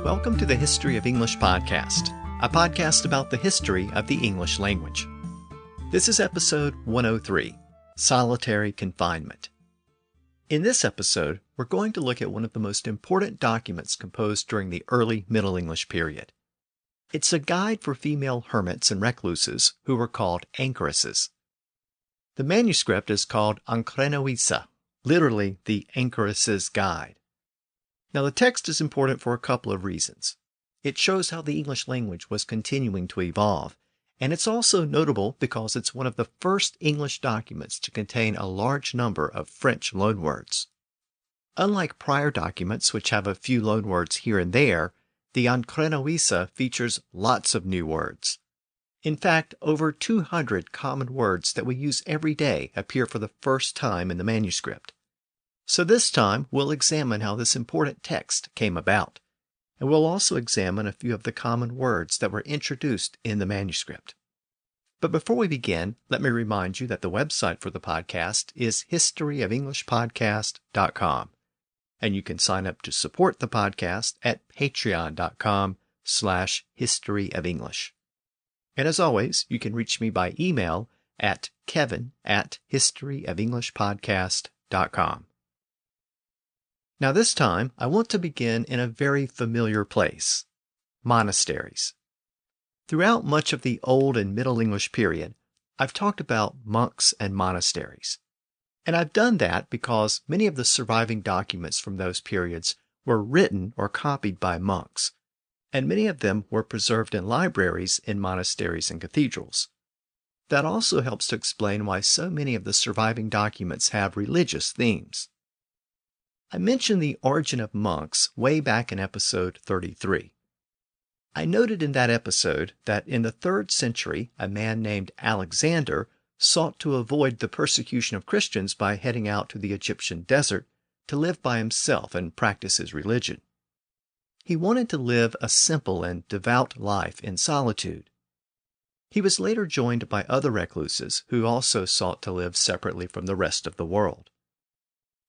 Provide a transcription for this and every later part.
Welcome to the History of English podcast, a podcast about the history of the English language. This is episode 103, Solitary Confinement. In this episode, we're going to look at one of the most important documents composed during the early Middle English period. It's a guide for female hermits and recluses who were called anchoresses. The manuscript is called Ancrene Wisse, literally the Anchoresses Guide. Now, the text is important for a couple of reasons. It shows how the English language was continuing to evolve, and it's also notable because it's one of the first English documents to contain a large number of French loanwords. Unlike prior documents, which have a few loanwords here and there, the Ancrene Wisse features lots of new words. In fact, over 200 common words that we use every day appear for the first time in the manuscript. So this time, we'll examine how this important text came about, and we'll also examine a few of the common words that were introduced in the manuscript. But before we begin, let me remind you that the website for the podcast is historyoфenglishpodcast.com, and you can sign up to support the podcast at patreon.com/historyoфenglish. And as always, you can reach me by email at kevin@historyoфenglishpodcast.com. Now this time, I want to begin in a very familiar place, monasteries. Throughout much of the Old and Middle English period, I've talked about monks and monasteries. And I've done that because many of the surviving documents from those periods were written or copied by monks, and many of them were preserved in libraries in monasteries and cathedrals. That also helps to explain why so many of the surviving documents have religious themes. I mentioned the origin of monks way back in episode 33. I noted in that episode that in the 3rd century, a man named Alexander sought to avoid the persecution of Christians by heading out to the Egyptian desert to live by himself and practice his religion. He wanted to live a simple and devout life in solitude. He was later joined by other recluses who also sought to live separately from the rest of the world.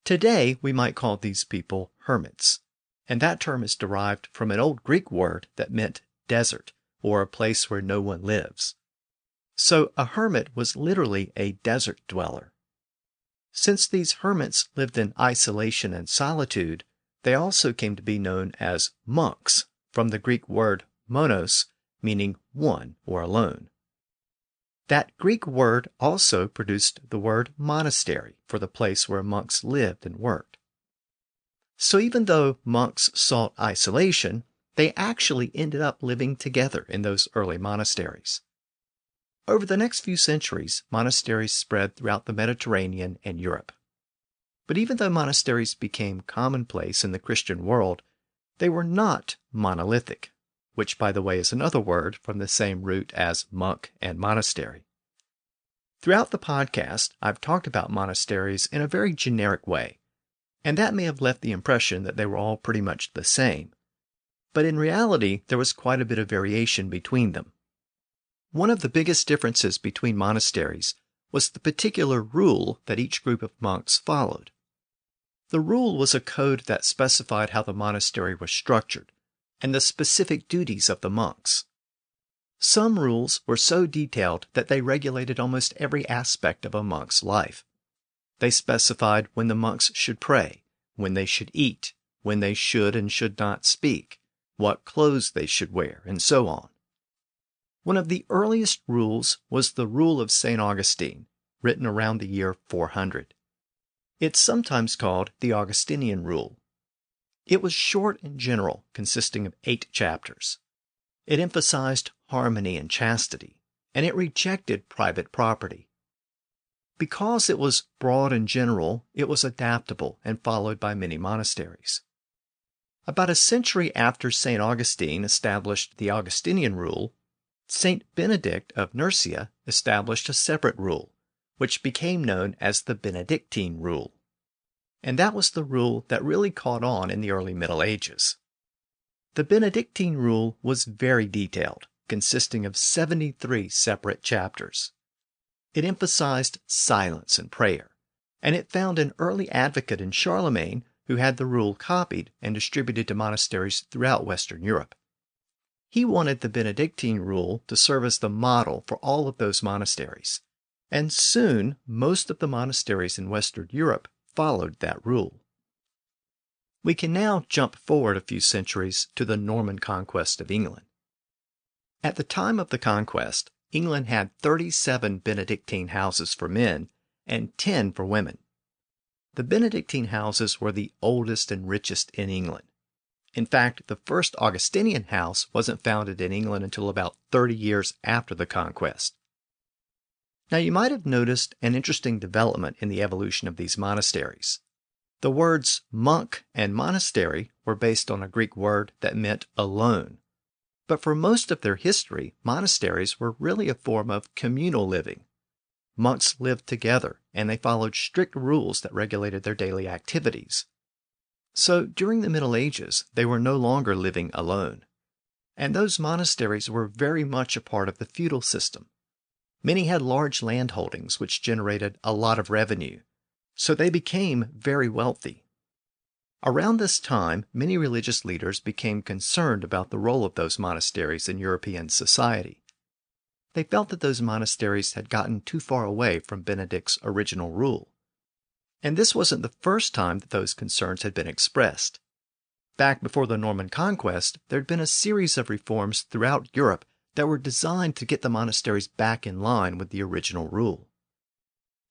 Today, we might call these people hermits, and that term is derived from an old Greek word that meant desert, or a place where no one lives. So a hermit was literally a desert dweller. Since these hermits lived in isolation and solitude, they also came to be known as monks, from the Greek word monos, meaning one or alone. That Greek word also produced the word monastery for the place where monks lived and worked. So even though monks sought isolation, they actually ended up living together in those early monasteries. Over the next few centuries, monasteries spread throughout the Mediterranean and Europe. But even though monasteries became commonplace in the Christian world, they were not monolithic, which, by the way, is another word from the same root as monk and monastery. Throughout the podcast, I've talked about monasteries in a very generic way, and that may have left the impression that they were all pretty much the same. But in reality, there was quite a bit of variation between them. One of the biggest differences between monasteries was the particular rule that each group of monks followed. The rule was a code that specified how the monastery was structured and the specific duties of the monks. Some rules were so detailed that they regulated almost every aspect of a monk's life. They specified when the monks should pray, when they should eat, when they should and should not speak, what clothes they should wear, and so on. One of the earliest rules was the Rule of St. Augustine, written around the year 400. It's sometimes called the Augustinian Rule. It was short and general, consisting of 8 chapters. It emphasized harmony and chastity, and it rejected private property. Because it was broad and general, it was adaptable and followed by many monasteries. About a century after St. Augustine established the Augustinian Rule, St. Benedict of Nursia established a separate rule, which became known as the Benedictine Rule. And that was the rule that really caught on in the early Middle Ages. The Benedictine Rule was very detailed, consisting of 73 separate chapters. It emphasized silence and prayer, and it found an early advocate in Charlemagne who had the rule copied and distributed to monasteries throughout Western Europe. He wanted the Benedictine rule to serve as the model for all of those monasteries, and soon most of the monasteries in Western Europe followed that rule. We can now jump forward a few centuries to the Norman conquest of England. At the time of the conquest, England had 37 Benedictine houses for men and 10 for women. The Benedictine houses were the oldest and richest in England. In fact, the first Augustinian house wasn't founded in England until about 30 years after the conquest. Now, you might have noticed an interesting development in the evolution of these monasteries. The words monk and monastery were based on a Greek word that meant alone. But for most of their history, monasteries were really a form of communal living. Monks lived together, and they followed strict rules that regulated their daily activities. So during the Middle Ages, they were no longer living alone. And those monasteries were very much a part of the feudal system. Many had large landholdings which generated a lot of revenue, so they became very wealthy. Around this time, many religious leaders became concerned about the role of those monasteries in European society. They felt that those monasteries had gotten too far away from Benedict's original rule. And this wasn't the first time that those concerns had been expressed. Back before the Norman conquest, there had been a series of reforms throughout Europe that were designed to get the monasteries back in line with the original rule.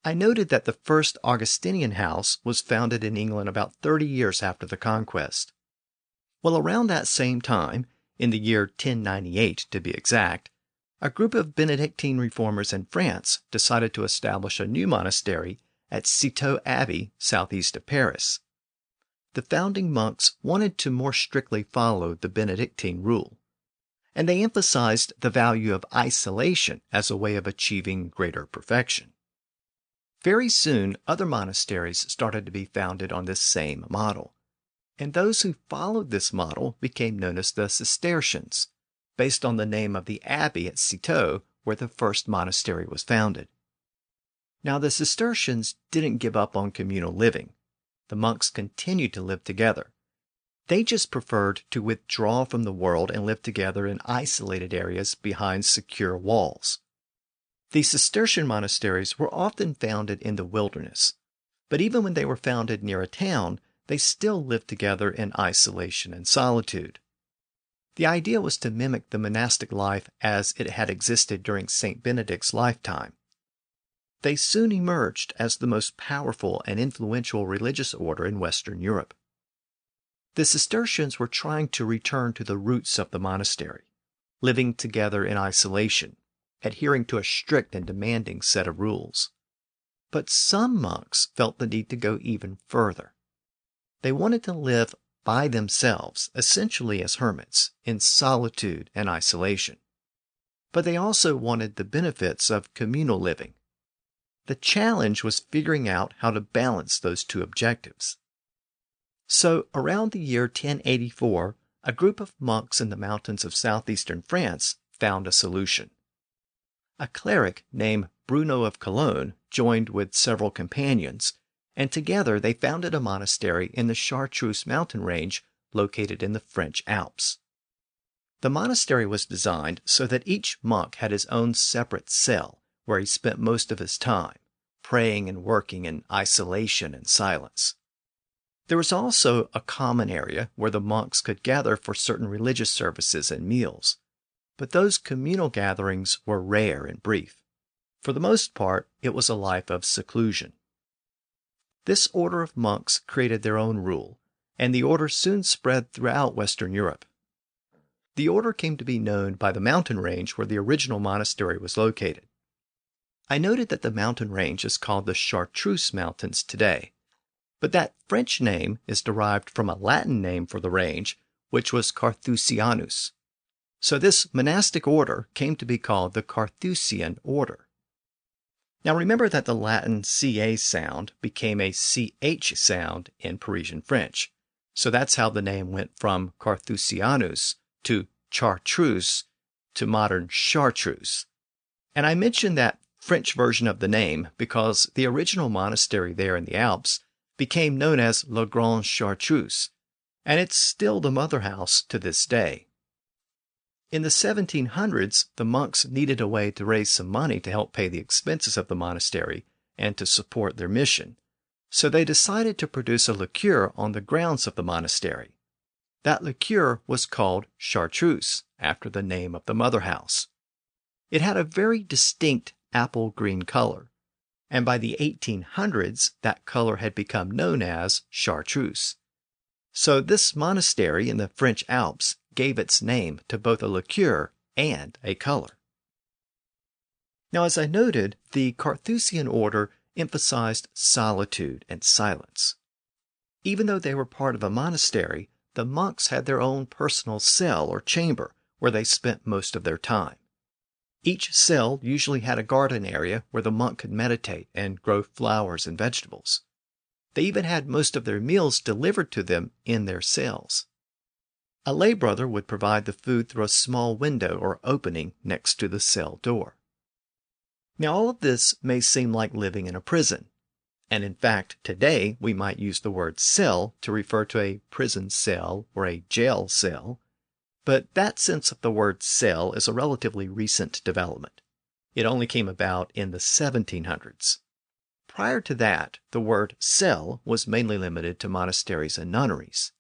I noted that the first Augustinian house was founded in England about 30 years after the conquest. Well, around that same time, in the year 1098 to be exact, a group of Benedictine reformers in France decided to establish a new monastery at Citeaux Abbey, southeast of Paris. The founding monks wanted to more strictly follow the Benedictine rule, and they emphasized the value of isolation as a way of achieving greater perfection. Very soon, other monasteries started to be founded on this same model, and those who followed this model became known as the Cistercians, based on the name of the abbey at Citeaux where the first monastery was founded. Now, the Cistercians didn't give up on communal living. The monks continued to live together. They just preferred to withdraw from the world and live together in isolated areas behind secure walls. The Cistercian monasteries were often founded in the wilderness, but even when they were founded near a town, they still lived together in isolation and solitude. The idea was to mimic the monastic life as it had existed during St. Benedict's lifetime. They soon emerged as the most powerful and influential religious order in Western Europe. The Cistercians were trying to return to the roots of the monastery, living together in isolation, adhering to a strict and demanding set of rules. But some monks felt the need to go even further. They wanted to live by themselves, essentially as hermits, in solitude and isolation. But they also wanted the benefits of communal living. The challenge was figuring out how to balance those two objectives. So, around the year 1084, a group of monks in the mountains of southeastern France found a solution. A cleric named Bruno of Cologne joined with several companions, and together they founded a monastery in the Chartreuse mountain range located in the French Alps. The monastery was designed so that each monk had his own separate cell where he spent most of his time, praying and working in isolation and silence. There was also a common area where the monks could gather for certain religious services and meals, but those communal gatherings were rare and brief. For the most part, it was a life of seclusion. This order of monks created their own rule, and the order soon spread throughout Western Europe. The order came to be known by the mountain range where the original monastery was located. I noted that the mountain range is called the Chartreuse Mountains today, but that French name is derived from a Latin name for the range, which was Carthusianus. So this monastic order came to be called the Carthusian order. Now remember that the Latin CA sound became a CH sound in Parisian French, so that's how the name went from Carthusianus to Chartreuse to modern Chartreuse. And I mentioned that French version of the name because the original monastery there in the Alps became known as La Grande Chartreuse, and it's still the mother house to this day. In the 1700s, the monks needed a way to raise some money to help pay the expenses of the monastery and to support their mission, so they decided to produce a liqueur on the grounds of the monastery. That liqueur was called chartreuse, after the name of the mother house. It had a very distinct apple green color, and by the 1800s, that color had become known as chartreuse. So this monastery in the French Alps gave its name to both a liqueur and a color. Now, as I noted, the Carthusian order emphasized solitude and silence. Even though they were part of a monastery, the monks had their own personal cell or chamber where they spent most of their time. Each cell usually had a garden area where the monk could meditate and grow flowers and vegetables. They even had most of their meals delivered to them in their cells. A lay brother would provide the food through a small window or opening next to the cell door. Now, all of this may seem like living in a prison, and in fact, today we might use the word cell to refer to a prison cell or a jail cell, but that sense of the word cell is a relatively recent development. It only came about in the 1700s. Prior to that, the word cell was mainly limited to monasteries and nunneries.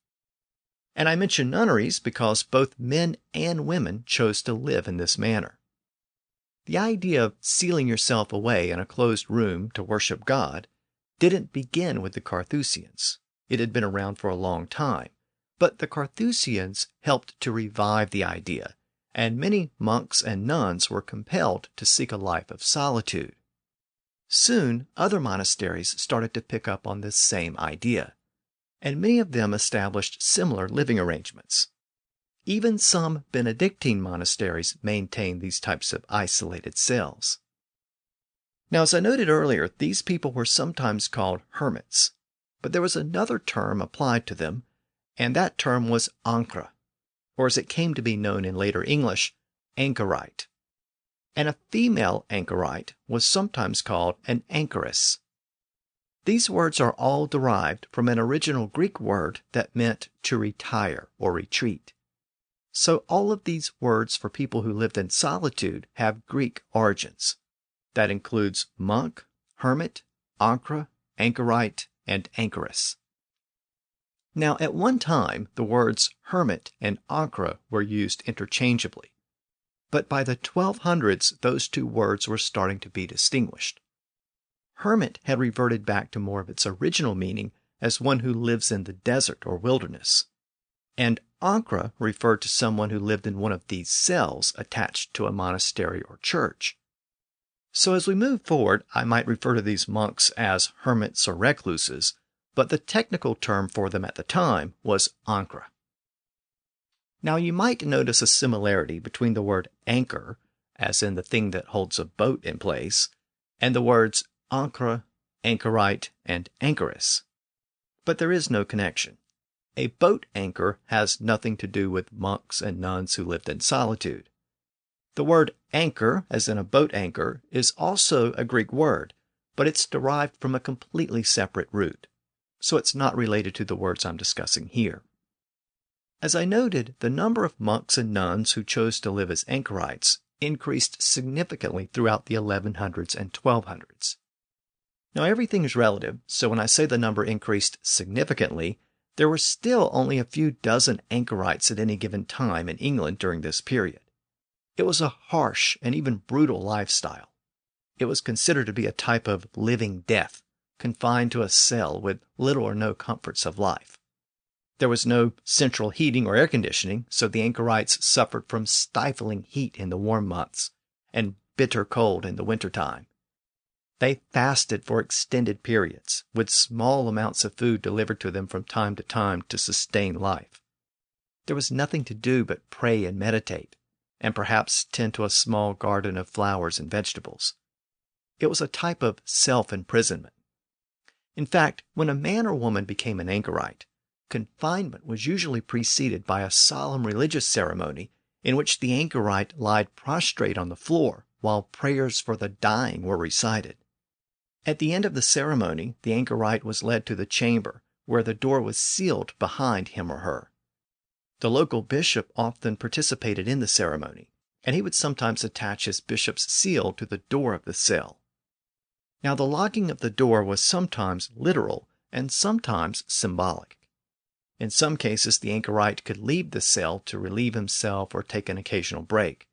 And I mention nunneries because both men and women chose to live in this manner. The idea of sealing yourself away in a closed room to worship God didn't begin with the Carthusians. It had been around for a long time, but the Carthusians helped to revive the idea, and many monks and nuns were compelled to seek a life of solitude. Soon, other monasteries started to pick up on this same idea, and many of them established similar living arrangements. Even some Benedictine monasteries maintained these types of isolated cells. Now, as I noted earlier, these people were sometimes called hermits, but there was another term applied to them, and that term was ancre, or as it came to be known in later English, anchorite. And a female anchorite was sometimes called an anchoress. These words are all derived from an original Greek word that meant to retire or retreat. So all of these words for people who lived in solitude have Greek origins. That includes monk, hermit, ancre, anchorite, and anchoress. Now, at one time, the words hermit and ancre were used interchangeably. But by the 1200s, those two words were starting to be distinguished. Hermit had reverted back to more of its original meaning as one who lives in the desert or wilderness, and ancre referred to someone who lived in one of these cells attached to a monastery or church. So as we move forward, I might refer to these monks as hermits or recluses, but the technical term for them at the time was ancre. Now, you might notice a similarity between the word anchor, as in the thing that holds a boat in place, and the words ancre, anchorite, and anchoress. But there is no connection. A boat anchor has nothing to do with monks and nuns who lived in solitude. The word anchor, as in a boat anchor, is also a Greek word, but it's derived from a completely separate root, so it's not related to the words I'm discussing here. As I noted, the number of monks and nuns who chose to live as anchorites increased significantly throughout the 1100s and 1200s. Now, everything is relative, so when I say the number increased significantly, there were still only a few dozen anchorites at any given time in England during this period. It was a harsh and even brutal lifestyle. It was considered to be a type of living death, confined to a cell with little or no comforts of life. There was no central heating or air conditioning, so the anchorites suffered from stifling heat in the warm months and bitter cold in the wintertime. They fasted for extended periods, with small amounts of food delivered to them from time to sustain life. There was nothing to do but pray and meditate, and perhaps tend to a small garden of flowers and vegetables. It was a type of self-imprisonment. In fact, when a man or woman became an anchorite, confinement was usually preceded by a solemn religious ceremony in which the anchorite lied prostrate on the floor while prayers for the dying were recited. At the end of the ceremony, the anchorite was led to the chamber, where the door was sealed behind him or her. The local bishop often participated in the ceremony, and he would sometimes attach his bishop's seal to the door of the cell. Now, the locking of the door was sometimes literal and sometimes symbolic. In some cases, the anchorite could leave the cell to relieve himself or take an occasional break.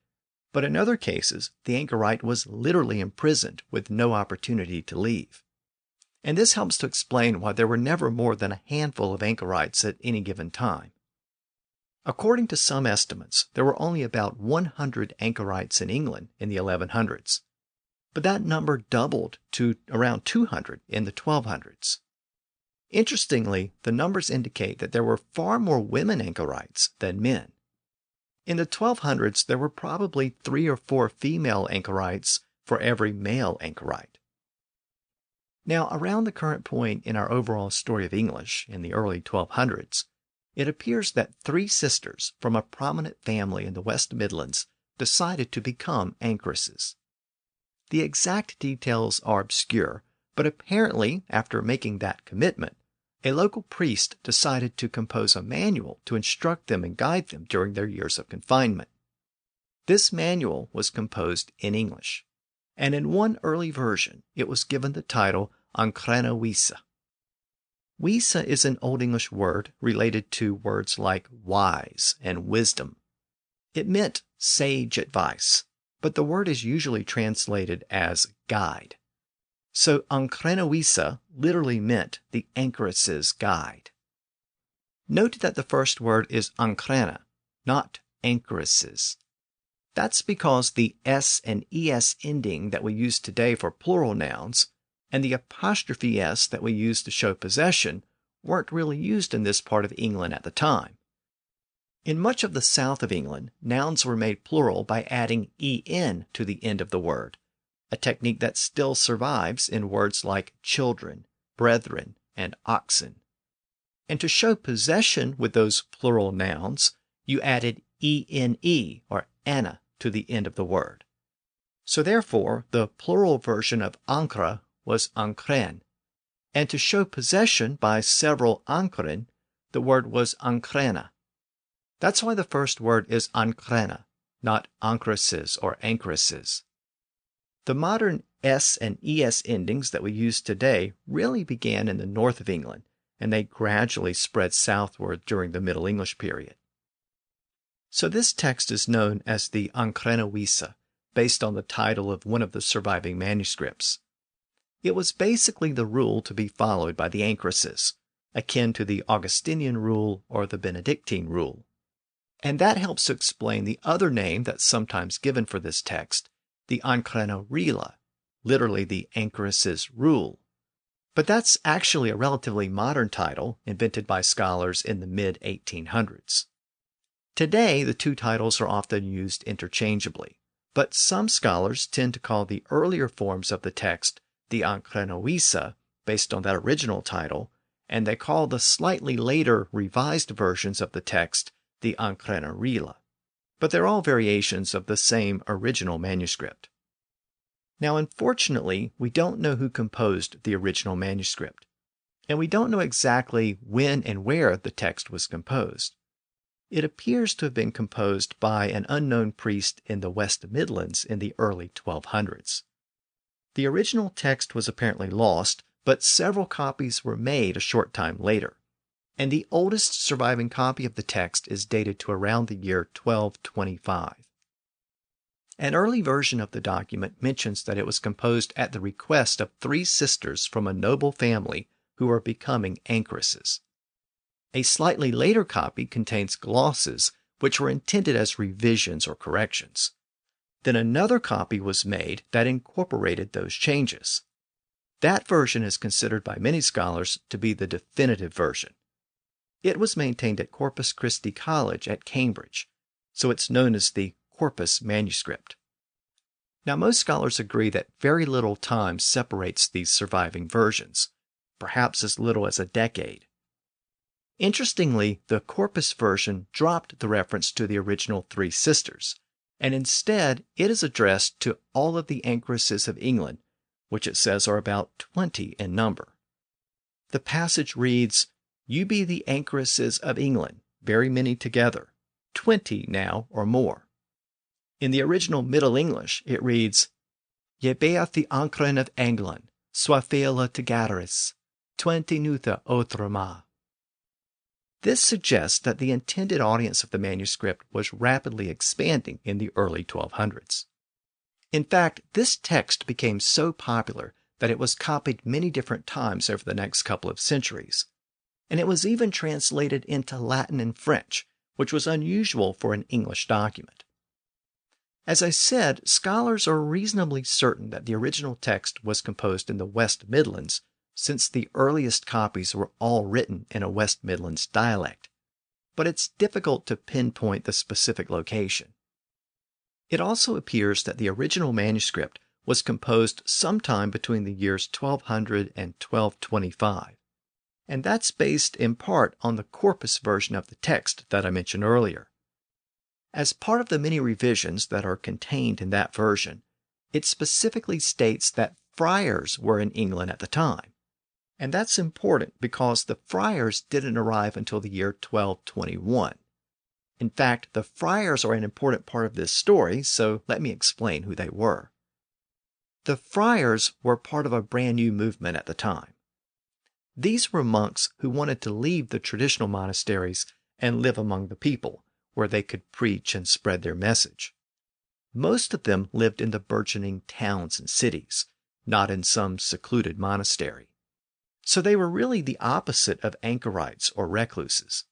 But in other cases, the anchorite was literally imprisoned with no opportunity to leave. And this helps to explain why there were never more than a handful of anchorites at any given time. According to some estimates, there were only about 100 anchorites in England in the 1100s. But that number doubled to around 200 in the 1200s. Interestingly, the numbers indicate that there were far more women anchorites than men. In the 1200s, there were probably 3 or 4 female anchorites for every male anchorite. Now, around the current point in our overall story of English, in the early 1200s, it appears that 3 sisters from a prominent family in the West Midlands decided to become anchoresses. The exact details are obscure, but apparently, after making that commitment, a local priest decided to compose a manual to instruct them and guide them during their years of confinement. This manual was composed in English, and in one early version it was given the title Ancrene Wisse. Wisse is an Old English word related to words like wise and wisdom. It meant sage advice, but the word is usually translated as guide. So Ancrene Wisse literally meant the anchoresses' guide. Note that the first word is ancrene, not anchoresses. That's because the s and es ending that we use today for plural nouns and the apostrophe s that we use to show possession weren't really used in this part of England at the time. In much of the south of England, nouns were made plural by adding en to the end of the word, a technique that still survives in words like children, brethren, and oxen. And to show possession with those plural nouns, you added ene or anna to the end of the word. So therefore, the plural version of ancre was ancrene, and to show possession by several anchoren, the word was ancrena. That's why the first word is ancrena, not anchoresses or anchoresses. The modern s and es endings that we use today really began in the north of England, and they gradually spread southward during the Middle English period. So this text is known as the Ancrene Wisse, based on the title of one of the surviving manuscripts. It was basically the rule to be followed by the anchoresses, akin to the Augustinian rule or the Benedictine rule. And that helps to explain the other name that's sometimes given for this text, the Ancrene Regla, literally the anchoresses' rule. But that's actually a relatively modern title invented by scholars in the mid-1800s. Today, the two titles are often used interchangeably, but some scholars tend to call the earlier forms of the text the Ancrene Wisse, based on that original title, and they call the slightly later revised versions of the text the Ancrene Regla. But they're all variations of the same original manuscript. Now, unfortunately, we don't know who composed the original manuscript, and we don't know exactly when and where the text was composed. It appears to have been composed by an unknown priest in the West Midlands in the early 1200s. The original text was apparently lost, but several copies were made a short time later, and the oldest surviving copy of the text is dated to around the year 1225. An early version of the document mentions that it was composed at the request of 3 sisters from a noble family who were becoming anchoresses. A slightly later copy contains glosses, which were intended as revisions or corrections. Then another copy was made that incorporated those changes. That version is considered by many scholars to be the definitive version. It was maintained at Corpus Christi College at Cambridge, so it's known as the Corpus manuscript. Now, most scholars agree that very little time separates these surviving versions, perhaps as little as a decade. Interestingly, the Corpus version dropped the reference to the original 3 sisters, and instead it is addressed to all of the anchoresses of England, which it says are about 20 in number. The passage reads, "You be the anchoresses of England, very many together, 20 now or more." In the original Middle English, it reads, "Ye be'ath the Ancrene of England, swafela togateris, 20 nutha otrama." This suggests that the intended audience of the manuscript was rapidly expanding in the early 1200s. In fact, this text became so popular that it was copied many different times over the next couple of centuries, and it was even translated into Latin and French, which was unusual for an English document. As I said, scholars are reasonably certain that the original text was composed in the West Midlands, since the earliest copies were all written in a West Midlands dialect, but it's difficult to pinpoint the specific location. It also appears that the original manuscript was composed sometime between the years 1200 and 1225, and that's based in part on the corpus version of the text that I mentioned earlier. As part of the many revisions that are contained in that version, it specifically states that friars were in England at the time. And that's important because the friars didn't arrive until the year 1221. In fact, the friars are an important part of this story, so let me explain who they were. The friars were part of a brand new movement at the time. These were monks who wanted to leave the traditional monasteries and live among the people, where they could preach and spread their message. Most of them lived in the burgeoning towns and cities, not in some secluded monastery. So they were really the opposite of anchorites or recluses.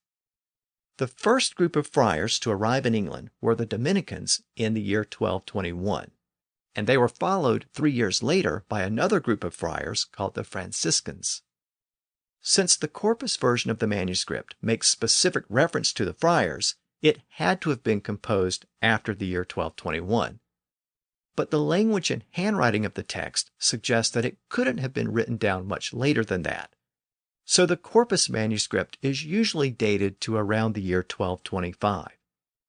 The first group of friars to arrive in England were the Dominicans in the year 1221, and they were followed 3 years later by another group of friars called the Franciscans. Since the corpus version of the manuscript makes specific reference to the friars, it had to have been composed after the year 1221. But the language and handwriting of the text suggests that it couldn't have been written down much later than that. So the corpus manuscript is usually dated to around the year 1225.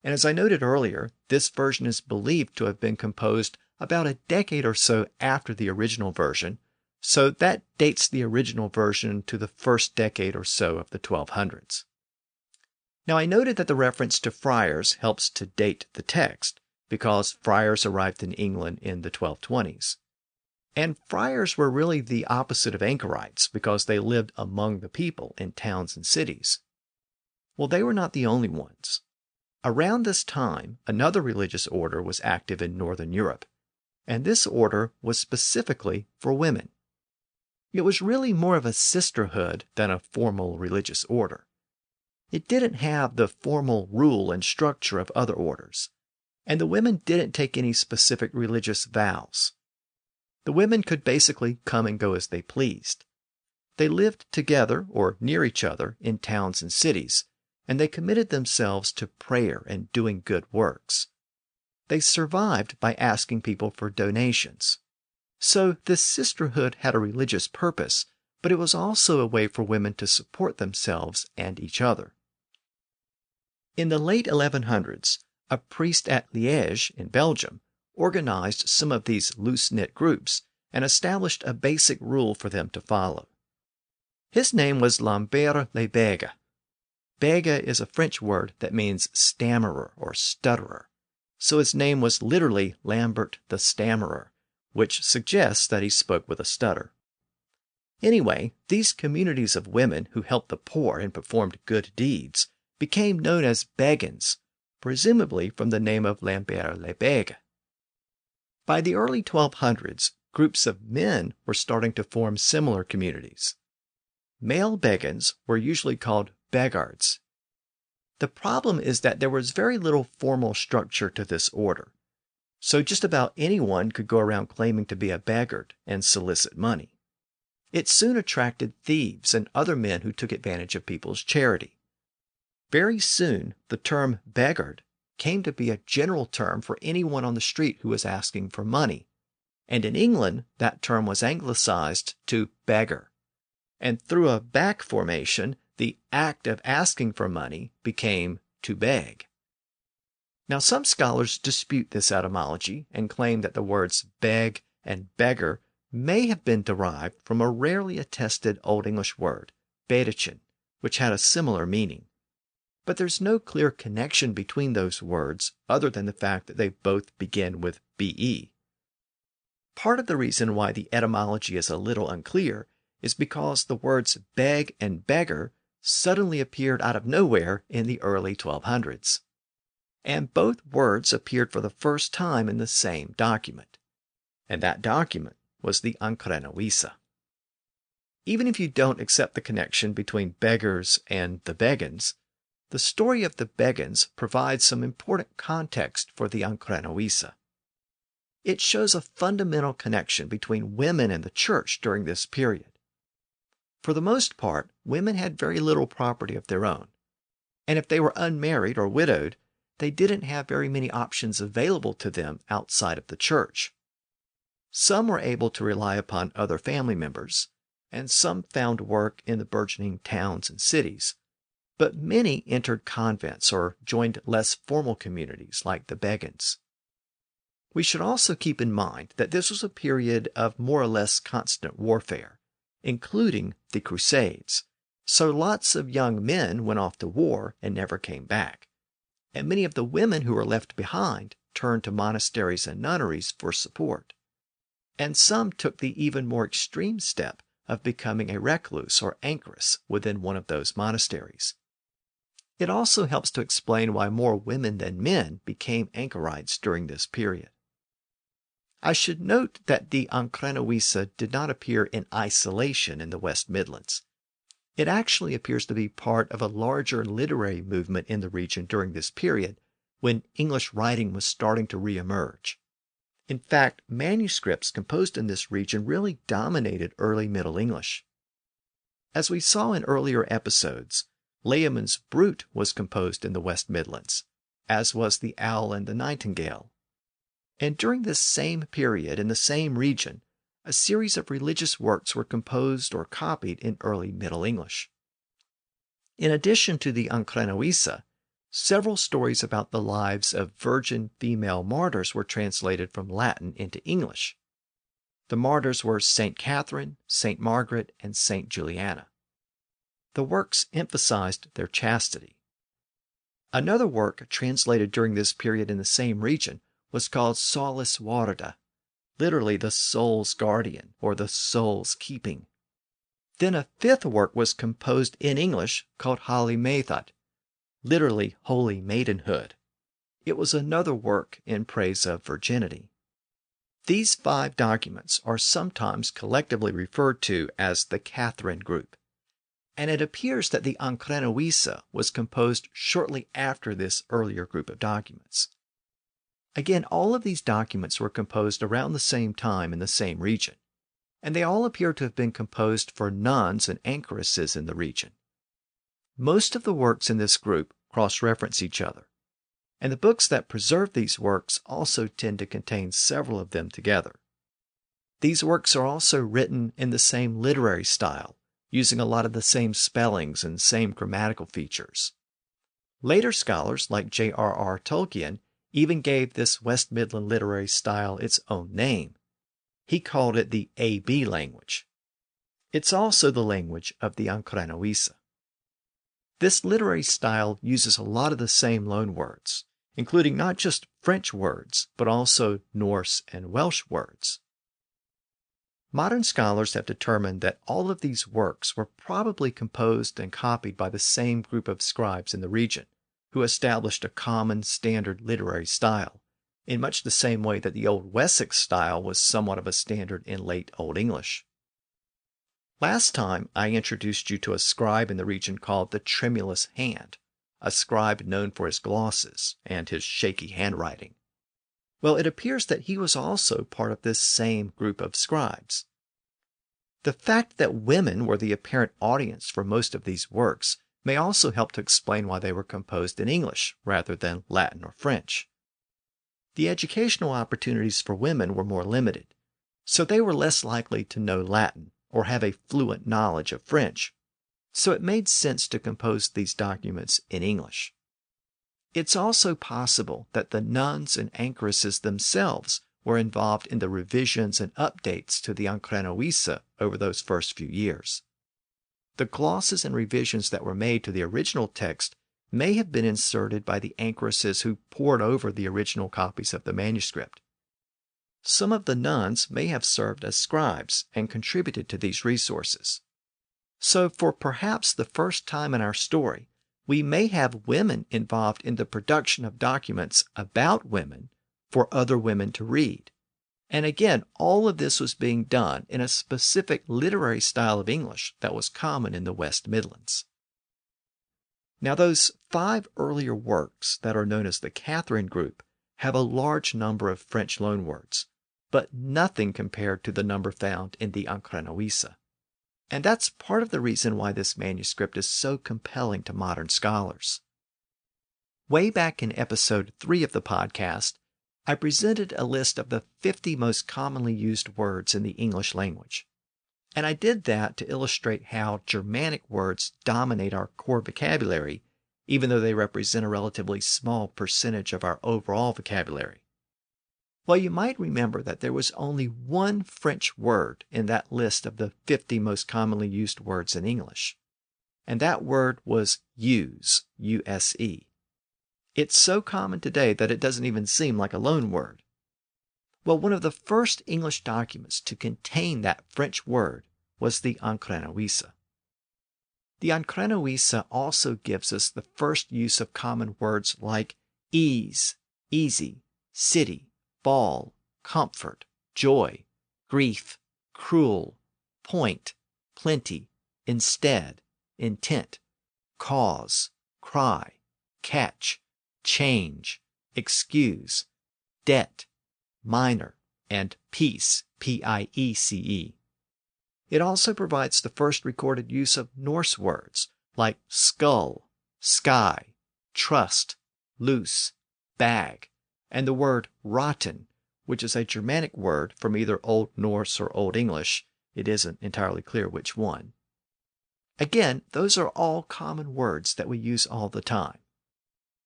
And as I noted earlier, this version is believed to have been composed about a decade or so after the original version, so that dates the original version to the first decade or so of the 1200s. Now, I noted that the reference to friars helps to date the text, because friars arrived in England in the 1220s. And friars were really the opposite of anchorites because they lived among the people in towns and cities. Well, they were not the only ones. Around this time, another religious order was active in Northern Europe, and this order was specifically for women. It was really more of a sisterhood than a formal religious order. It didn't have the formal rule and structure of other orders, and the women didn't take any specific religious vows. The women could basically come and go as they pleased. They lived together or near each other in towns and cities, and they committed themselves to prayer and doing good works. They survived by asking people for donations. So this sisterhood had a religious purpose, but it was also a way for women to support themselves and each other. In the late 1100s, a priest at Liège in Belgium organized some of these loose-knit groups and established a basic rule for them to follow. His name was Lambert le Bègue. Bègue is a French word that means stammerer or stutterer, so his name was literally Lambert the Stammerer, which suggests that he spoke with a stutter. Anyway, these communities of women who helped the poor and performed good deeds became known as Bèguins, presumably from the name of Lambert le Bègue. By the early 1200s, groups of men were starting to form similar communities. Male Bèguins were usually called Beggards. The problem is that there was very little formal structure to this order, so just about anyone could go around claiming to be a Beggard and solicit money. It soon attracted thieves and other men who took advantage of people's charity. Very soon, the term Beggard came to be a general term for anyone on the street who was asking for money, and in England, that term was anglicized to beggar. And through a back formation, the act of asking for money became to beg. Now, some scholars dispute this etymology and claim that the words beg and beggar may have been derived from a rarely attested Old English word, bedechen, which had a similar meaning. But there's no clear connection between those words other than the fact that they both begin with be. Part of the reason why the etymology is a little unclear is because the words beg and beggar suddenly appeared out of nowhere in the early 1200s. And both words appeared for the first time in the same document. And that document was the Ancrene Wisse. Even if you don't accept the connection between beggars and the Beggins, the story of the Beggins provides some important context for the Ancrene Wisse. It shows a fundamental connection between women and the church during this period. For the most part, women had very little property of their own, and if they were unmarried or widowed, they didn't have very many options available to them outside of the church. Some were able to rely upon other family members, and some found work in the burgeoning towns and cities, but many entered convents or joined less formal communities like the Beggins. We should also keep in mind that this was a period of more or less constant warfare, including the Crusades, so lots of young men went off to war and never came back, and many of the women who were left behind turned to monasteries and nunneries for support, and some took the even more extreme step of becoming a recluse or anchoress within one of those monasteries. It also helps to explain why more women than men became anchorites during this period. I should note that the Ancrene Wisse did not appear in isolation in the West Midlands. It actually appears to be part of a larger literary movement in the region during this period, when English writing was starting to reemerge. In fact, manuscripts composed in this region really dominated early Middle English. As we saw in earlier episodes, Layman's Brut was composed in the West Midlands, as was the Owl and the Nightingale. And during this same period in the same region, a series of religious works were composed or copied in early Middle English. In addition to the Ancrene Wisse, several stories about the lives of virgin female martyrs were translated from Latin into English. The martyrs were St. Catherine, St. Margaret, and St. Juliana. The works emphasized their chastity. Another work translated during this period in the same region was called Solus Warda, literally the soul's guardian or the soul's keeping. Then a fifth work was composed in English called Holy Method, literally holy maidenhood. It was another work in praise of virginity. These 5 documents are sometimes collectively referred to as the Catherine group, and it appears that the Ancrene Wisse was composed shortly after this earlier group of documents. Again, all of these documents were composed around the same time in the same region, and they all appear to have been composed for nuns and anchoresses in the region. Most of the works in this group cross-reference each other, and the books that preserve these works also tend to contain several of them together. These works are also written in the same literary style, using a lot of the same spellings and same grammatical features. Later scholars like J.R.R. Tolkien even gave this West Midland literary style its own name. He called it the A.B. language. It's also the language of the Ancrene Wisse. This literary style uses a lot of the same loanwords, including not just French words, but also Norse and Welsh words. Modern scholars have determined that all of these works were probably composed and copied by the same group of scribes in the region, who established a common standard literary style, in much the same way that the Old Wessex style was somewhat of a standard in late Old English. Last time, I introduced you to a scribe in the region called the Tremulous Hand, a scribe known for his glosses and his shaky handwriting. Well, it appears that he was also part of this same group of scribes. The fact that women were the apparent audience for most of these works may also help to explain why they were composed in English rather than Latin or French. The educational opportunities for women were more limited, so they were less likely to know Latin or have a fluent knowledge of French, so it made sense to compose these documents in English. It's also possible that the nuns and anchoresses themselves were involved in the revisions and updates to the Ancrene Wisse over those first few years. The glosses and revisions that were made to the original text may have been inserted by the anchoresses who pored over the original copies of the manuscript. Some of the nuns may have served as scribes and contributed to these resources. So for perhaps the first time in our story, we may have women involved in the production of documents about women for other women to read. And again, all of this was being done in a specific literary style of English that was common in the West Midlands. Now, those 5 earlier works that are known as the Catherine group have a large number of French loanwords, but nothing compared to the number found in the Ancrene Wisse. And that's part of the reason why this manuscript is so compelling to modern scholars. Way back in episode 3 of the podcast, I presented a list of the 50 most commonly used words in the English language. And I did that to illustrate how Germanic words dominate our core vocabulary, even though they represent a relatively small percentage of our overall vocabulary. Well, you might remember that there was only one French word in that list of the 50 most commonly used words in English. And that word was use, U-S-E. It's so common today that it doesn't even seem like a loan word. Well, one of the first English documents to contain that French word was the Ancrene Wisse. The Ancrene Wisse also gives us the first use of common words like ease, easy, city, ball, comfort, joy, grief, cruel, point, plenty, instead, intent, cause, cry, catch, change, excuse, debt, minor, and peace, P-I-E-C-E. It also provides the first recorded use of Norse words like skull, sky, trust, loose, bag, and the word rotten, which is a Germanic word from either Old Norse or Old English. It isn't entirely clear which one. Again, those are all common words that we use all the time.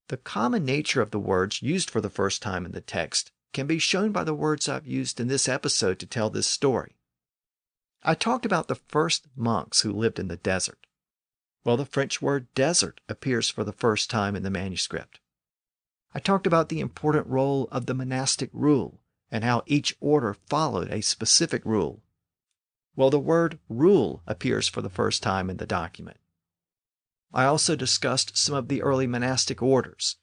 The common nature of the words used for the first time in the text can be shown by the words I've used in this episode to tell this story. I talked about the first monks who lived in the desert. Well, the French word desert appears for the first time in the manuscript. I talked about the important role of the monastic rule and how each order followed a specific rule. Well, the word rule appears for the first time in the document. I also discussed some of the early monastic orders,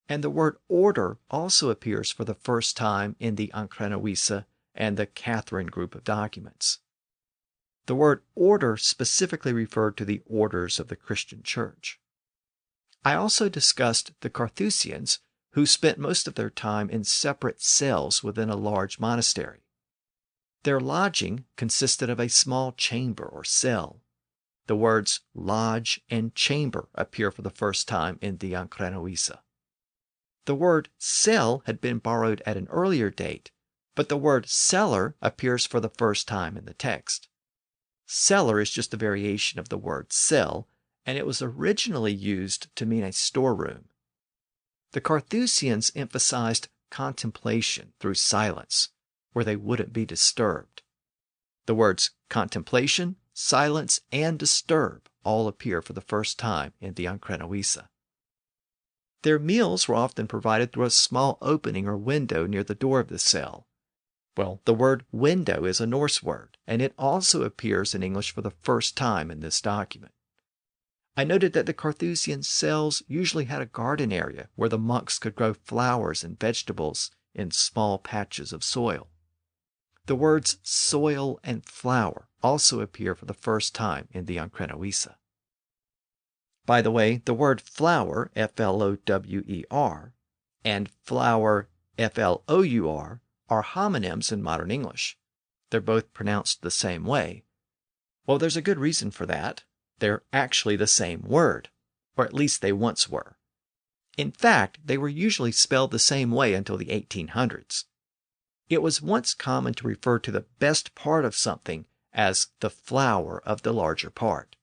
and the word order also appears for the first time in the Ancrene Wisse and the Catherine group of documents. The word order specifically referred to the orders of the Christian Church. I also discussed the Carthusians, who spent most of their time in separate cells within a large monastery. Their lodging consisted of a small chamber or cell. The words lodge and chamber appear for the first time in the Ancrene Wisse. The word cell had been borrowed at an earlier date, but the word cellar appears for the first time in the text. Cellar is just a variation of the word cell, and it was originally used to mean a storeroom. The Carthusians emphasized contemplation through silence, where they wouldn't be disturbed. The words contemplation, silence, and disturb all appear for the first time in the Ancrene Wisse. Their meals were often provided through a small opening or window near the door of the cell. Well, the word window is a Norse word, and it also appears in English for the first time in this document. I noted that the Carthusian cells usually had a garden area where the monks could grow flowers and vegetables in small patches of soil. The words soil and flower also appear for the first time in the Ancrene Wisse. By the way, the word flower, F-L-O-W-E-R, and flower, F-L-O-U-R, are homonyms in modern English. They're both pronounced the same way. Well, there's a good reason for that. They're actually the same word, or at least they once were. In fact, they were usually spelled the same way until the 1800s. It was once common to refer to the best part of something as the flour of the larger part.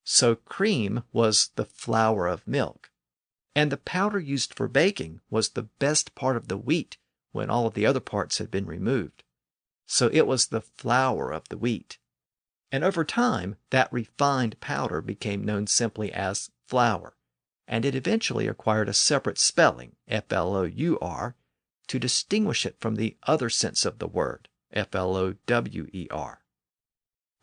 So cream was the flour of milk, and the powder used for baking was the best part of the wheat, when all of the other parts had been removed. So it was the flour of the wheat. And over time, that refined powder became known simply as flour, and it eventually acquired a separate spelling, Flour, to distinguish it from the other sense of the word, Flower.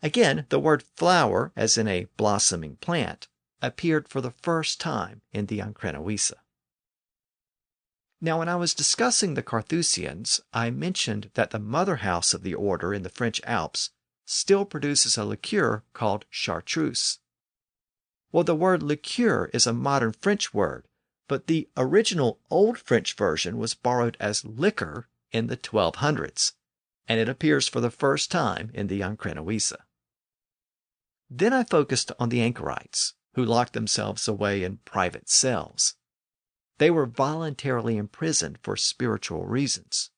Again, the word flower, as in a blossoming plant, appeared for the first time in the Ancrene Wisse. Now, when I was discussing the Carthusians, I mentioned that the mother house of the order in the French Alps still produces a liqueur called chartreuse. Well, the word liqueur is a modern French word, but the original Old French version was borrowed as liquor in the 1200s, and it appears for the first time in the Ancrene Wisse. Then I focused on the anchorites, who locked themselves away in private cells. They were voluntarily imprisoned for spiritual reasons.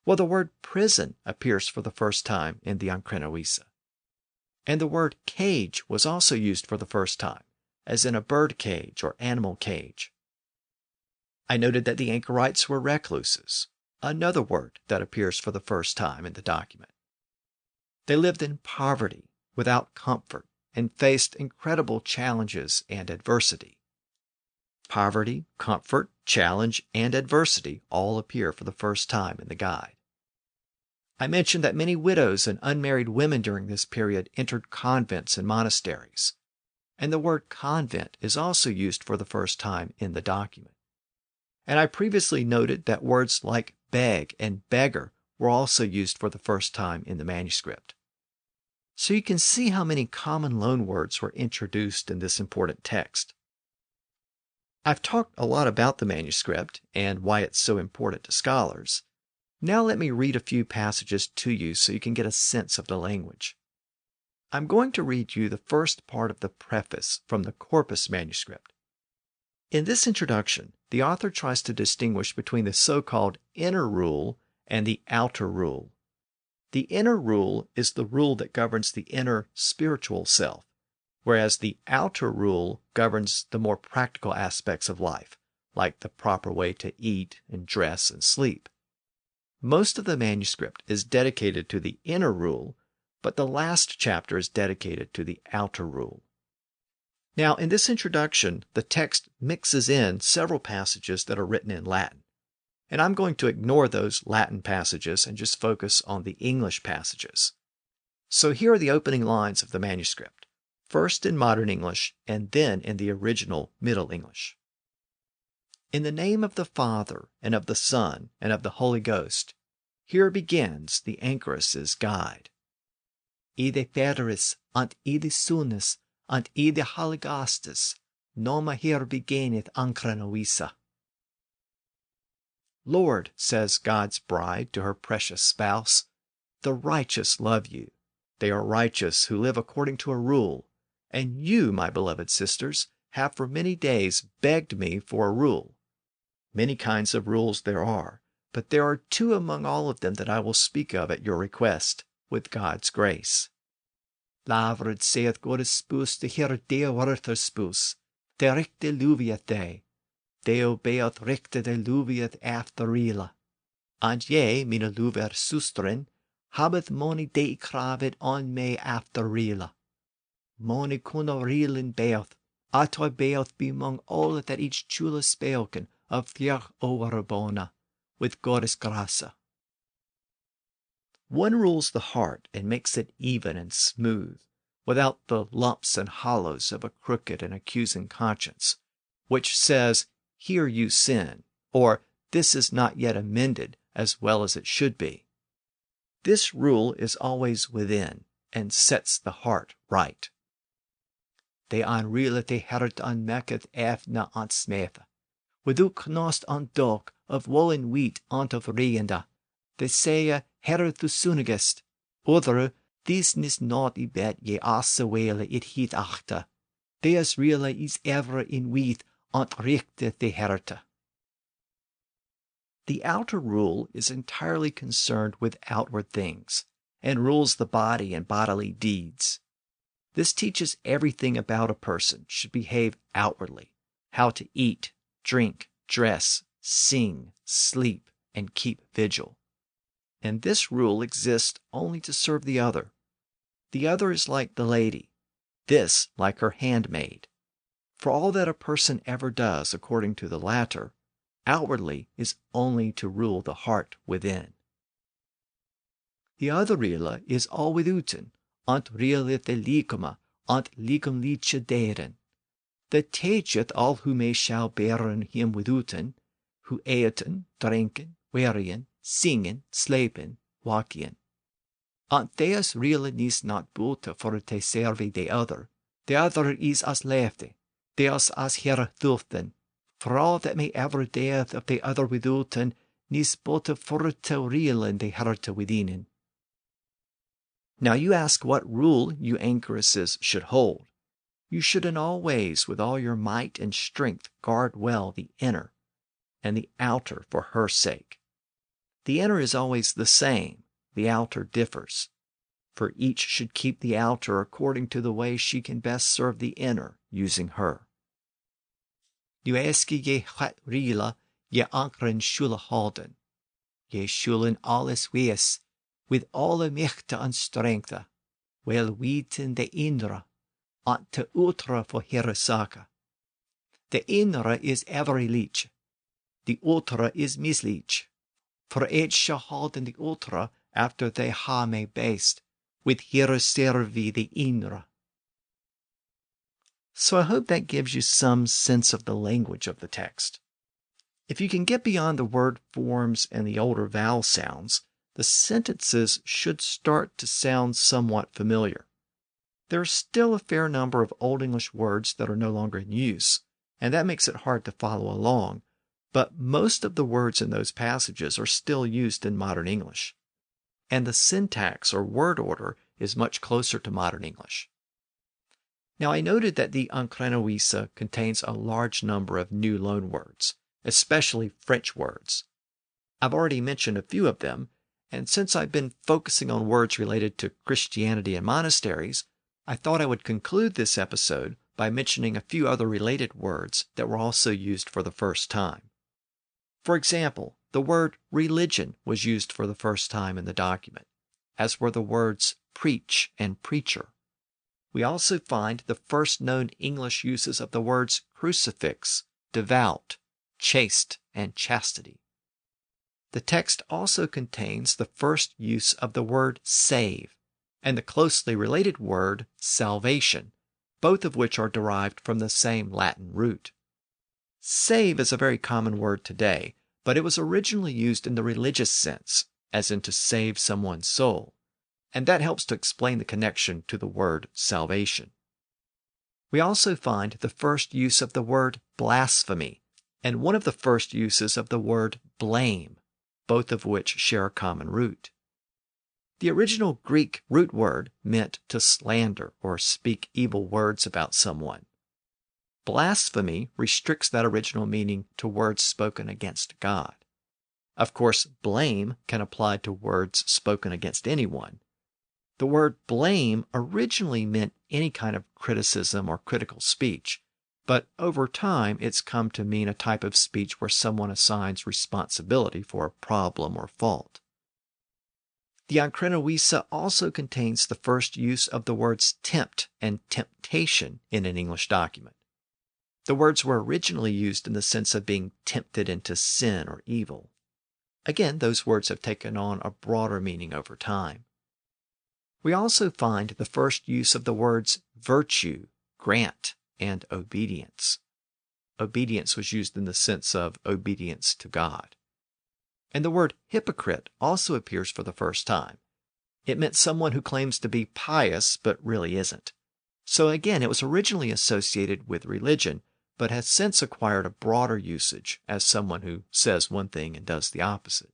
Well, the word prison appears for the first time in the Ancrene Wisse. And the word cage was also used for the first time, as in a bird cage or animal cage. I noted that the anchorites were recluses, another word that appears for the first time in the document. They lived in poverty, without comfort, and faced incredible challenges and adversity. Poverty, comfort, challenge, and adversity all appear for the first time in the guide. I mentioned that many widows and unmarried women during this period entered convents and monasteries, and the word convent is also used for the first time in the document. And I previously noted that words like beg and beggar were also used for the first time in the manuscript. So you can see how many common loanwords were introduced in this important text. I've talked a lot about the manuscript and why it's so important to scholars. Now let me read a few passages to you so you can get a sense of the language. I'm going to read you the first part of the preface from the Corpus manuscript. In this introduction, the author tries to distinguish between the so-called inner rule and the outer rule. The inner rule is the rule that governs the inner spiritual self, whereas the outer rule governs the more practical aspects of life, like the proper way to eat and dress and sleep. Most of the manuscript is dedicated to the inner rule, but the last chapter is dedicated to the outer rule. Now, in this introduction, the text mixes in several passages that are written in Latin, and I'm going to ignore those Latin passages and just focus on the English passages. So here are the opening lines of the manuscript, first in modern English and then in the original Middle English. In the name of the Father, and of the Son, and of the Holy Ghost, here begins the anchoresses' guide. Ide Federis, ant ide Sunis, ant ide Holigastis, noma here beginneth Ancrene Wisse. Lord, says God's bride to her precious spouse, the righteous love you. They are righteous who live according to a rule, and you, my beloved sisters, have for many days begged me for a rule. Many kinds of rules there are, but there are two among all of them that I will speak of at your request, with God's grace. Lavred saith God's spouse de here deo werther spouse, de ricte luviat de, deo beoth ricte de luviat after rila. And ye, mina luver sustren, habeth moni dei cravet on me after rila. Moni kuno rilin beoth, atoi beoth be among all that each chula spelken of thiach overbona, with God's grace. One rules the heart and makes it even and smooth, without the lumps and hollows of a crooked and accusing conscience, which says, here you sin, or this is not yet amended as well as it should be. This rule is always within and sets the heart right. De anrilite hert an meketh efna an smetha. Without knost an dok of wollen wheat ant of reenda. De seia herre thu sunigest. Other, this nis not I bet ye asse wele it hit achter. Deas reale is ever in wheat ant richte de herte. The outer rule is entirely concerned with outward things, and rules the body and bodily deeds. This teaches everything about a person should behave outwardly, how to eat, drink, dress, sing, sleep, and keep vigil. And this rule exists only to serve the other. The other is like the lady, this like her handmaid. For all that a person ever does according to the latter, outwardly is only to rule the heart within. The other rila is all withouten, ant rilith elikuma, ant likum licha deren. The teacheth all who may shall bearen him withouten, who eten, drinken, werien, singen, slepen, wakien. Ant deus rila nis not bulte for te serve the other is as lefte, deus as here thulten, for all that may ever death of the other withouten, nis bulte for te rila de herte withinen. Now you ask what rule you anchoresses should hold. You should in all ways, with all your might and strength, guard well the inner, and the outer for her sake. The inner is always the same, the outer differs. For each should keep the outer according to the way she can best serve the inner, using her. Nu eski je het rila, je ancren shula halden. Je shulen alles wees, with alle michte and strength, wel weten de inre, ant te ultra for here saka. De inre is every leech, the ultra is misleech, for each shall halden the ultra after they ha may based, with here servi the inre. So I hope that gives you some sense of the language of the text. If you can get beyond the word forms and the older vowel sounds, the sentences should start to sound somewhat familiar. There are still a fair number of Old English words that are no longer in use, and that makes it hard to follow along, but most of the words in those passages are still used in modern English. And the syntax or word order is much closer to modern English. Now, I noted that the Ancrene Wisse contains a large number of new loanwords, especially French words. I've already mentioned a few of them, and since I've been focusing on words related to Christianity and monasteries, I thought I would conclude this episode by mentioning a few other related words that were also used for the first time. For example, the word religion was used for the first time in the document, as were the words preach and preacher. We also find the first known English uses of the words crucifix, devout, chaste, and chastity. The text also contains the first use of the word save and the closely related word salvation, both of which are derived from the same Latin root. Save is a very common word today, but it was originally used in the religious sense, as in to save someone's soul, and that helps to explain the connection to the word salvation. We also find the first use of the word blasphemy and one of the first uses of the word blame, both of which share a common root. The original Greek root word meant to slander or speak evil words about someone. Blasphemy restricts that original meaning to words spoken against God. Of course, blame can apply to words spoken against anyone. The word blame originally meant any kind of criticism or critical speech, but over time it's come to mean a type of speech where someone assigns responsibility for a problem or fault. The Ancrene Wisse also contains the first use of the words tempt and temptation in an English document. The words were originally used in the sense of being tempted into sin or evil. Again, those words have taken on a broader meaning over time. We also find the first use of the words virtue, grant, and obedience. Obedience was used in the sense of obedience to God. And the word hypocrite also appears for the first time. It meant someone who claims to be pious but really isn't. So again, it was originally associated with religion, but has since acquired a broader usage as someone who says one thing and does the opposite.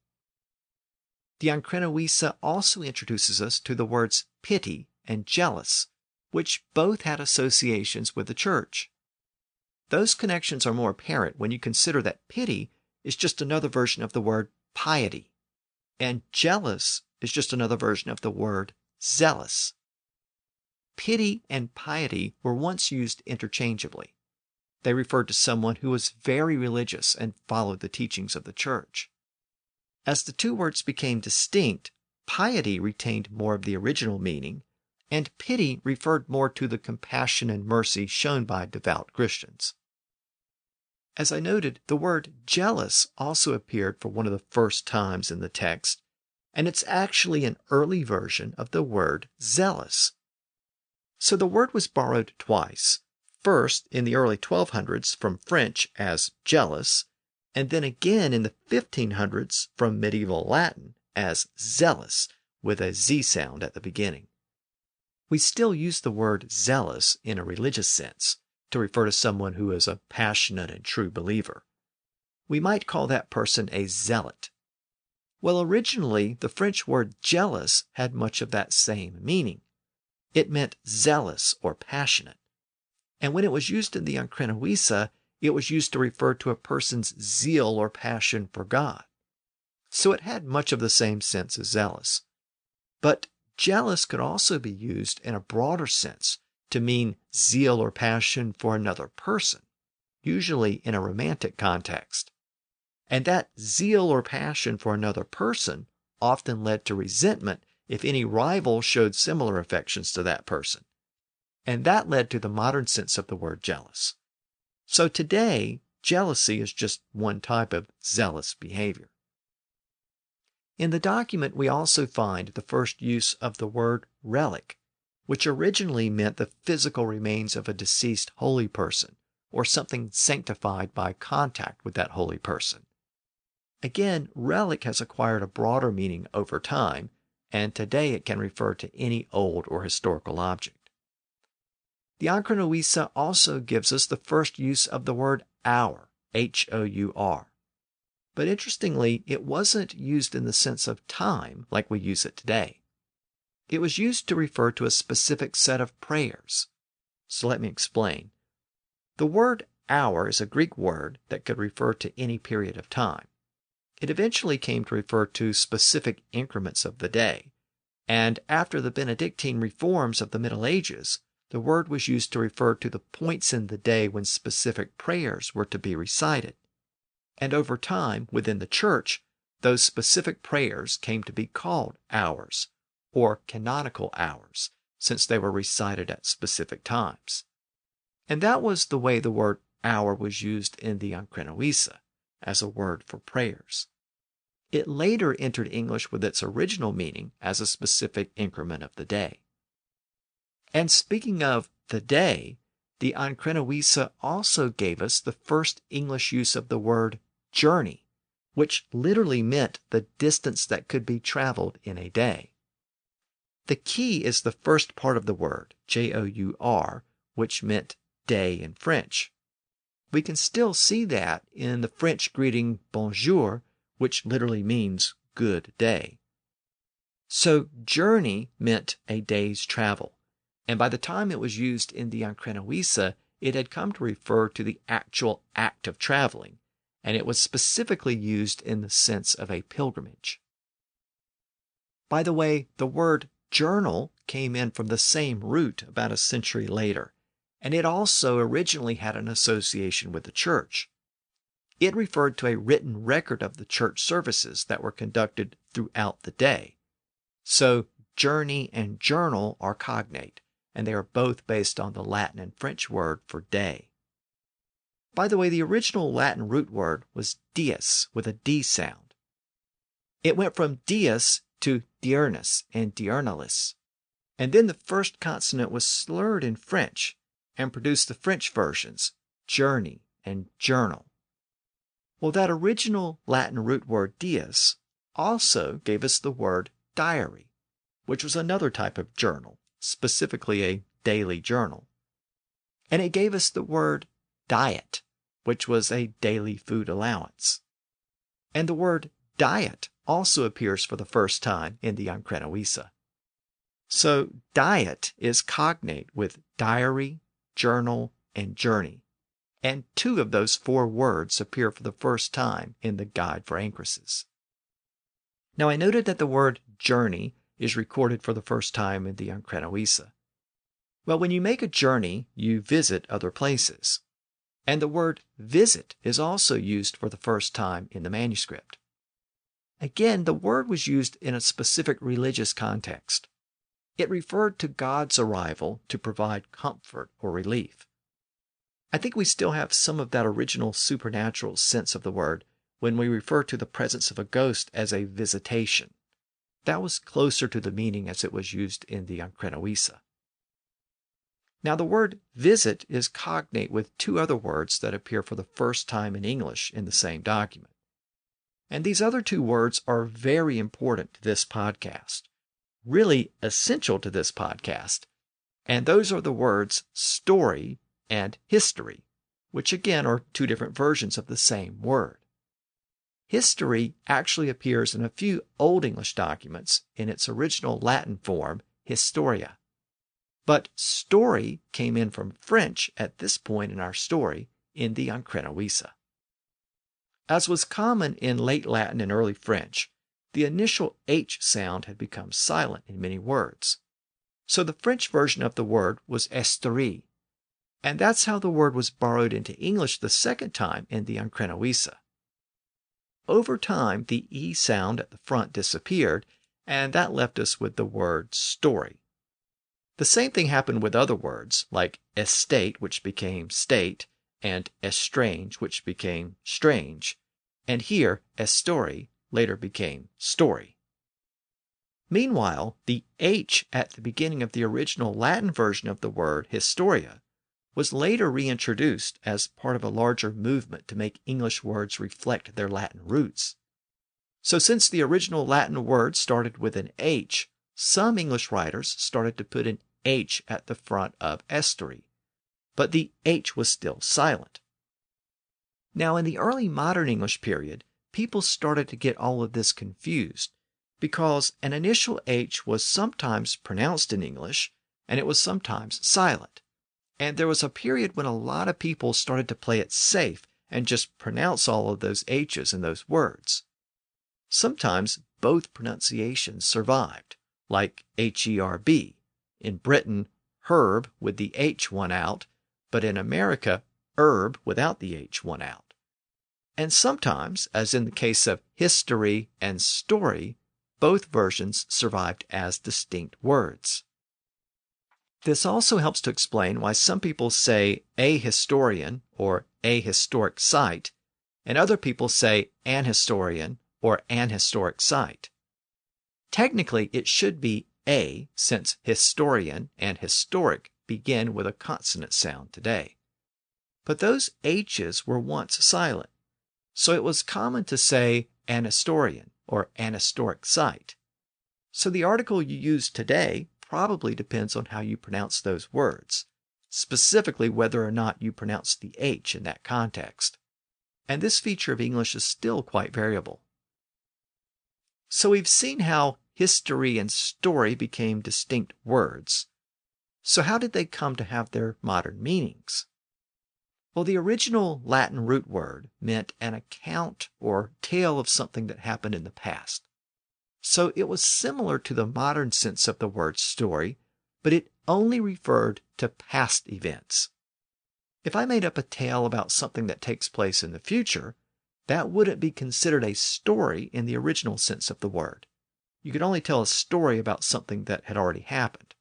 The Ancrene Wisse also introduces us to the words pity and jealous, which both had associations with the church. Those connections are more apparent when you consider that pity is just another version of the word piety, and jealous is just another version of the word zealous. Pity and piety were once used interchangeably. They referred to someone who was very religious and followed the teachings of the church. As the two words became distinct, piety retained more of the original meaning, and pity referred more to the compassion and mercy shown by devout Christians. As I noted, the word jealous also appeared for one of the first times in the text, and it's actually an early version of the word zealous. So the word was borrowed twice, first in the early 1200s from French as jealous, and then again in the 1500s from medieval Latin as zealous, with a Z sound at the beginning. We still use the word zealous in a religious sense to refer to someone who is a passionate and true believer. We might call that person a zealot. Well, originally, the French word jealous had much of that same meaning. It meant zealous or passionate. And when it was used in the Ancrene Wisse, it was used to refer to a person's zeal or passion for God. So it had much of the same sense as zealous. But jealous could also be used in a broader sense to mean zeal or passion for another person, usually in a romantic context. And that zeal or passion for another person often led to resentment if any rival showed similar affections to that person. And that led to the modern sense of the word jealous. So today, jealousy is just one type of zealous behavior. In the document, we also find the first use of the word relic, which originally meant the physical remains of a deceased holy person, or something sanctified by contact with that holy person. Again, relic has acquired a broader meaning over time, and today it can refer to any old or historical object. The Ancrene Wisse also gives us the first use of the word hour, H-O-U-R. But interestingly, it wasn't used in the sense of time like we use it today. It was used to refer to a specific set of prayers. So let me explain. The word hour is a Greek word that could refer to any period of time. It eventually came to refer to specific increments of the day, and after the Benedictine reforms of the Middle Ages, the word was used to refer to the points in the day when specific prayers were to be recited. And over time, within the Church, those specific prayers came to be called hours, or canonical hours, since they were recited at specific times. And that was the way the word hour was used in the Ancrene Wisse, as a word for prayers. It later entered English with its original meaning as a specific increment of the day. And speaking of the day, the Ancrene Wisse also gave us the first English use of the word journey, which literally meant the distance that could be traveled in a day. The key is the first part of the word, J-O-U-R, which meant day in French. We can still see that in the French greeting bonjour, which literally means good day. So journey meant a day's travel, and by the time it was used in the Ancrene Wisse, it had come to refer to the actual act of traveling, and it was specifically used in the sense of a pilgrimage. By the way, the word journal came in from the same root about a century later, and it also originally had an association with the church. It referred to a written record of the church services that were conducted throughout the day. So journey and journal are cognate, and they are both based on the Latin and French word for day. By the way, the original Latin root word was dies with a D sound. It went from dies to diurnus and diurnalis, and then the first consonant was slurred in French and produced the French versions, journey and journal. Well, that original Latin root word dies also gave us the word diary, which was another type of journal, specifically a daily journal. And it gave us the word diet, which was a daily food allowance. And the word diet also appears for the first time in the Ancrene Wisse. So diet is cognate with diary, journal, and journey. And 2 of those 4 words appear for the first time in the Guide for Anchoresses. Now I noted that the word journey is recorded for the first time in the Ancrene Wisse. Well, when you make a journey, you visit other places. And the word visit is also used for the first time in the manuscript. Again, the word was used in a specific religious context. It referred to God's arrival to provide comfort or relief. I think we still have some of that original supernatural sense of the word when we refer to the presence of a ghost as a visitation. That was closer to the meaning as it was used in the Ancrene Wisse. Now, the word visit is cognate with two other words that appear for the first time in English in the same document. And these other two words are very important to this podcast, really essential to this podcast. And those are the words story and history, which again are two different versions of the same word. History actually appears in a few Old English documents in its original Latin form, historia. But story came in from French at this point in our story in the Ancrene Wisse. As was common in late Latin and early French, the initial H sound had become silent in many words. So the French version of the word was estorie, and that's how the word was borrowed into English the second time in the Ancrene Wisse. Over time, the E sound at the front disappeared, and that left us with the word story. The same thing happened with other words, like estate, which became state, and estrange, which became strange, and here, estory, later became story. Meanwhile, the H at the beginning of the original Latin version of the word historia was later reintroduced as part of a larger movement to make English words reflect their Latin roots. So since the original Latin word started with an H, some English writers started to put an H at the front of estory, but the H was still silent. Now, in the early modern English period, people started to get all of this confused because an initial H was sometimes pronounced in English and it was sometimes silent. And there was a period when a lot of people started to play it safe and just pronounce all of those H's in those words. Sometimes both pronunciations survived, like HERB. In Britain, herb with the H one out, but in America, herb without the H one out. And sometimes, as in the case of history and story, both versions survived as distinct words. This also helps to explain why some people say a historian or a historic site, and other people say an historian or an historic site. Technically, it should be a, since historian and historic begin with a consonant sound today. But those H's were once silent, so it was common to say an historian or an historic site. So the article you use today probably depends on how you pronounce those words, specifically whether or not you pronounce the H in that context. And this feature of English is still quite variable. So we've seen how history and story became distinct words. So how did they come to have their modern meanings? Well, the original Latin root word meant an account or tale of something that happened in the past. So it was similar to the modern sense of the word story, but it only referred to past events. If I made up a tale about something that takes place in the future, that wouldn't be considered a story in the original sense of the word. You could only tell a story about something that had already happened.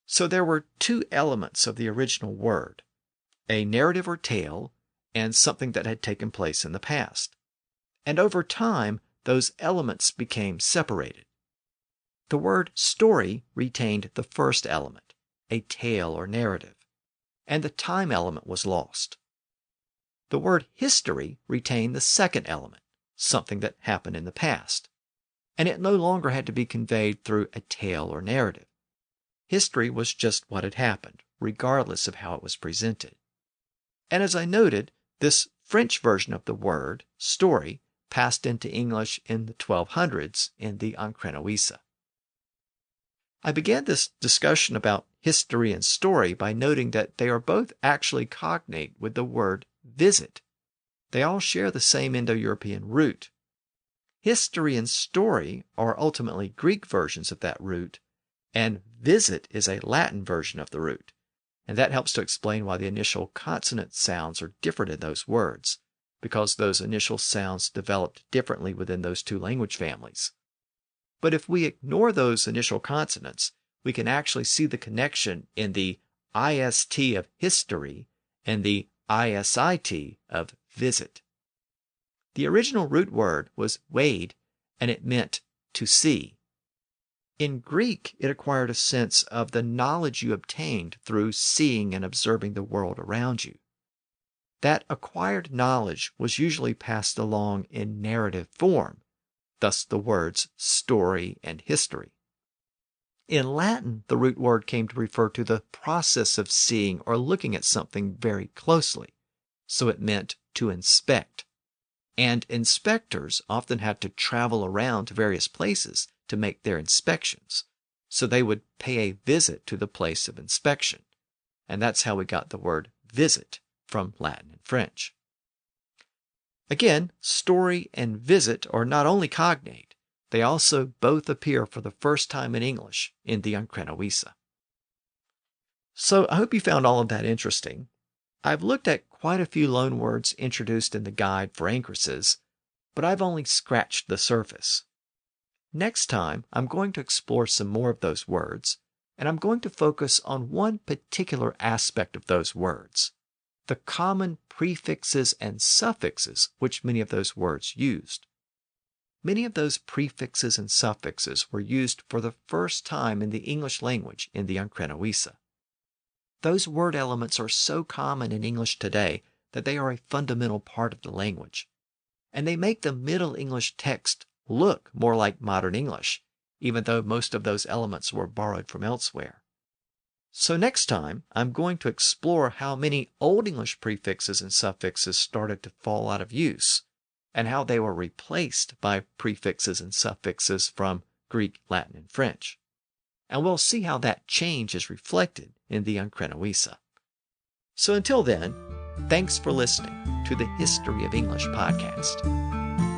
So there were two elements of the original word, a narrative or tale, and something that had taken place in the past. And over time, those elements became separated. The word story retained the first element, a tale or narrative, and the time element was lost. The word history retained the second element, something that happened in the past, and it no longer had to be conveyed through a tale or narrative. History was just what had happened, regardless of how it was presented. And as I noted, this French version of the word, story, passed into English in the 1200s in the Ancrene Wisse. I began this discussion about history and story by noting that they are both actually cognate with the word visit. They all share the same Indo-European root. History and story are ultimately Greek versions of that root, and visit is a Latin version of the root. And that helps to explain why the initial consonant sounds are different in those words, because those initial sounds developed differently within those two language families. But if we ignore those initial consonants, we can actually see the connection in the IST of history and the ISIT of visit. The original root word was wade, and it meant to see. In Greek, it acquired a sense of the knowledge you obtained through seeing and observing the world around you. That acquired knowledge was usually passed along in narrative form, thus the words story and history. In Latin, the root word came to refer to the process of seeing or looking at something very closely, so it meant to inspect. And inspectors often had to travel around to various places to make their inspections, so they would pay a visit to the place of inspection. And that's how we got the word visit from Latin and French. Again, story and visit are not only cognate, they also both appear for the first time in English in the Ancrene Wisse. So I hope you found all of that interesting. I've looked at quite a few loanwords introduced in the guide for anchoresses, but I've only scratched the surface. Next time, I'm going to explore some more of those words, and I'm going to focus on one particular aspect of those words, the common prefixes and suffixes which many of those words used. Many of those prefixes and suffixes were used for the first time in the English language in the Ancrene Wisse. Those word elements are so common in English today that they are a fundamental part of the language, and they make the Middle English text look more like modern English, even though most of those elements were borrowed from elsewhere. So next time, I'm going to explore how many Old English prefixes and suffixes started to fall out of use, and how they were replaced by prefixes and suffixes from Greek, Latin, and French. And we'll see how that change is reflected in the Ancrene Wisse. So until then, thanks for listening to the History of English podcast.